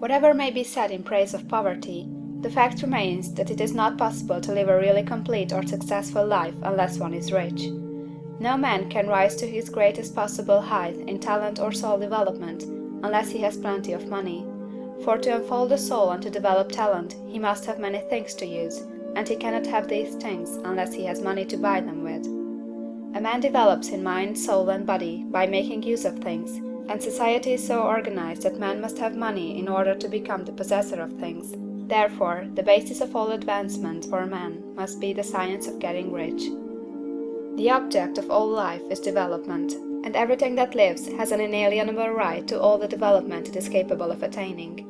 Whatever may be said in praise of poverty, the fact remains that it is not possible to live a really complete or successful life unless one is rich. No man can rise to his greatest possible height in talent or soul development unless he has plenty of money. For to unfold the soul and to develop talent, he must have many things to use, and he cannot have these things unless he has money to buy them with. A man develops in mind, soul, and body by making use of things, and society is so organized that man must have money in order to become the possessor of things. Therefore, the basis of all advancement for man must be the science of getting rich. The object of all life is development, and everything that lives has an inalienable right to all the development it is capable of attaining.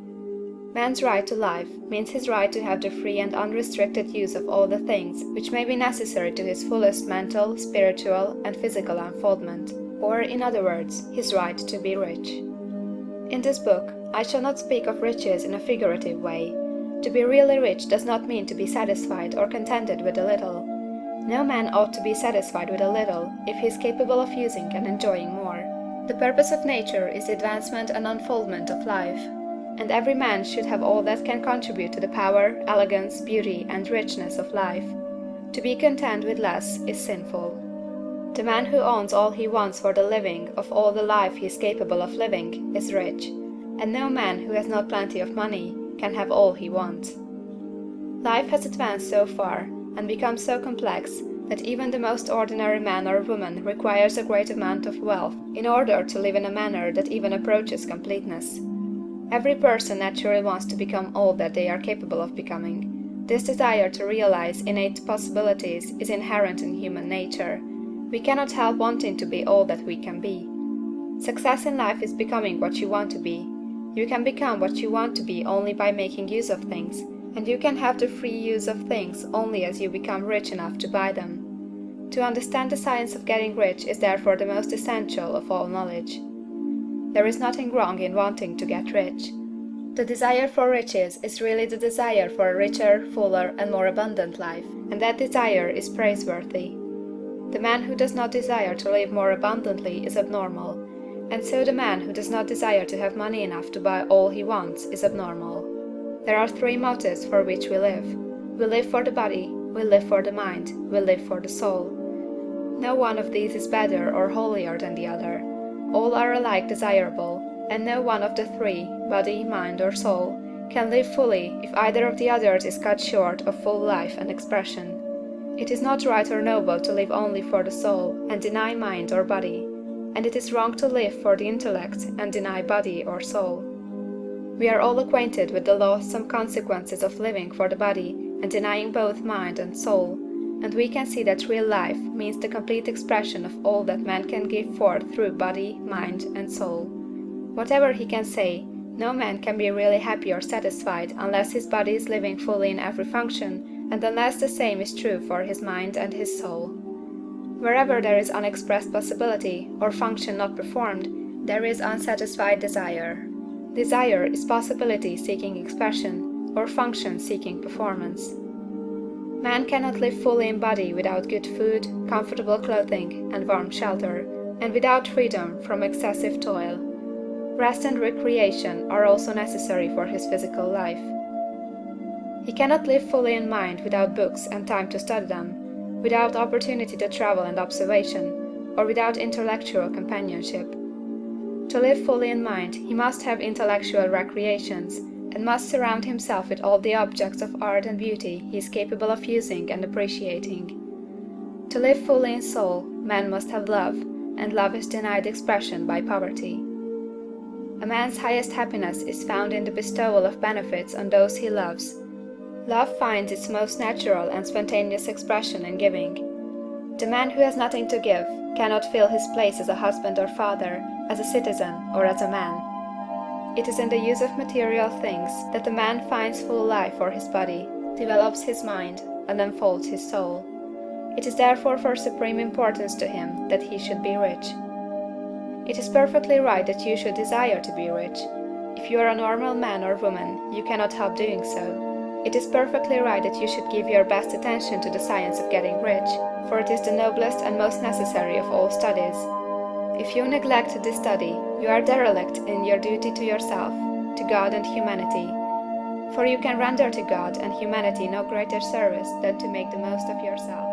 Man's right to life means his right to have the free and unrestricted use of all the things which may be necessary to his fullest mental, spiritual, and physical unfoldment, or, in other words, his right to be rich. In this book, I shall not speak of riches in a figurative way. To be really rich does not mean to be satisfied or contented with a little. No man ought to be satisfied with a little if he is capable of using and enjoying more. The purpose of nature is the advancement and unfoldment of life, and every man should have all that can contribute to the power, elegance, beauty, and richness of life. To be content with less is sinful. The man who owns all he wants for the living of all the life he is capable of living is rich, and no man who has not plenty of money can have all he wants. Life has advanced so far, and become so complex, that even the most ordinary man or woman requires a great amount of wealth in order to live in a manner that even approaches completeness. Every person naturally wants to become all that they are capable of becoming. This desire to realize innate possibilities is inherent in human nature. We cannot help wanting to be all that we can be. Success in life is becoming what you want to be. You can become what you want to be only by making use of things, and you can have the free use of things only as you become rich enough to buy them. To understand the science of getting rich is therefore the most essential of all knowledge. There is nothing wrong in wanting to get rich. The desire for riches is really the desire for a richer, fuller, and more abundant life, and that desire is praiseworthy. The man who does not desire to live more abundantly is abnormal, and so the man who does not desire to have money enough to buy all he wants is abnormal. There are three motives for which we live. We live for the body, we live for the mind, we live for the soul. No one of these is better or holier than the other. All are alike desirable, and no one of the three, body, mind, or soul, can live fully if either of the others is cut short of full life and expression. It is not right or noble to live only for the soul and deny mind or body, and it is wrong to live for the intellect and deny body or soul. We are all acquainted with the loathsome consequences of living for the body and denying both mind and soul, and we can see that real life means the complete expression of all that man can give forth through body, mind, and soul. Whatever he can say, no man can be really happy or satisfied unless his body is living fully in every function, and unless the same is true for his mind and his soul. Wherever there is unexpressed possibility, or function not performed, there is unsatisfied desire. Desire is possibility seeking expression, or function seeking performance. Man cannot live fully in body without good food, comfortable clothing, and warm shelter, and without freedom from excessive toil. Rest and recreation are also necessary for his physical life. He cannot live fully in mind without books and time to study them, without opportunity to travel and observation, or without intellectual companionship. To live fully in mind, he must have intellectual recreations, and must surround himself with all the objects of art and beauty he is capable of using and appreciating. To live fully in soul, man must have love, and love is denied expression by poverty. A man's highest happiness is found in the bestowal of benefits on those he loves. Love finds its most natural and spontaneous expression in giving. The man who has nothing to give cannot fill his place as a husband or father, as a citizen, or as a man. It is in the use of material things that a man finds full life for his body, develops his mind, and unfolds his soul. It is therefore for supreme importance to him that he should be rich. It is perfectly right that you should desire to be rich. If you are a normal man or woman, you cannot help doing so. It is perfectly right that you should give your best attention to the science of getting rich, for it is the noblest and most necessary of all studies. If you neglect this study, you are derelict in your duty to yourself, to God and humanity. For you can render to God and humanity no greater service than to make the most of yourself.